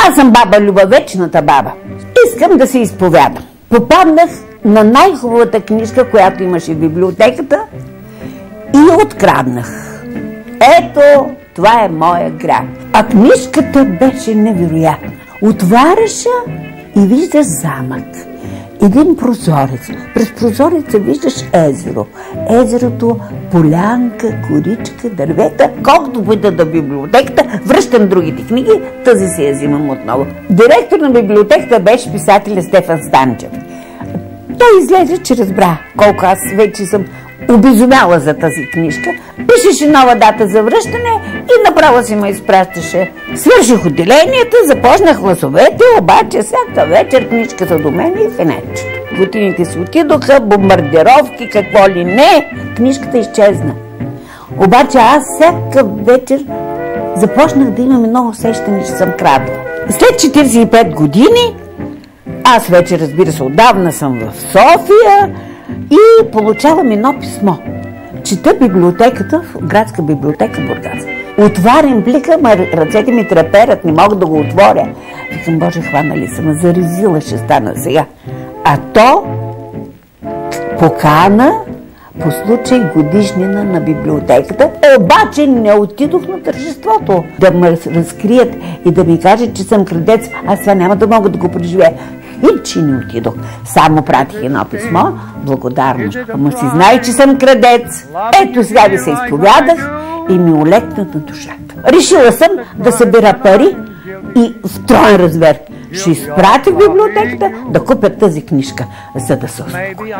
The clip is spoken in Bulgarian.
Аз съм баба Люба, вечната баба. Искам да се изповядам. Попаднах на най-хубавата книжка, която имаше в библиотеката и откраднах. Ето, това е моя грях. А книжката беше невероятна. Отваряш и виждаш замък. Един прозорец. През прозореца виждаш езеро. Езерото, полянка, коричка, дървета. Колкото пойда до библиотеката, връщам другите книги, тази си я взимам отново. Директор на библиотеката беше писателя Стефан Станчев. Той излезе, че разбра колко аз вече съм обезумяла за тази книжка. Пишеше нова дата за връщане и направо си ме изпращаше. Свърших отделението, започнах класовете, обаче всяка вечер книжката до мен и фенечето. Годините си отидоха, бомбардировки, какво ли не, книжката изчезна. Обаче аз всяка вечер започнах да имам едно усещане, че съм крадла. След 45 години, аз вече, разбира се, отдавна съм в София и получавам едно писмо. Чета библиотеката, градска библиотека Бургас. Отварям плика, ръцете ми треперят, не мога да го отворя. Викам, Боже, хванали съм, зарезила ще стана сега. А то покана по случай годишнина на библиотеката, обаче не отидох на тържеството да ме разкрият и да ми кажат, че съм крадец. Аз това няма да мога да го преживея. Хич не отидох. Само пратих едно писмо, благодарно. Ама си знае, че съм крадец. Ето сега ви се изповядах и ми олекна на душата. Решила съм да събера пари и в троен размер. Ще изпратя в библиотеката да купя тази книжка, за да се успокоя.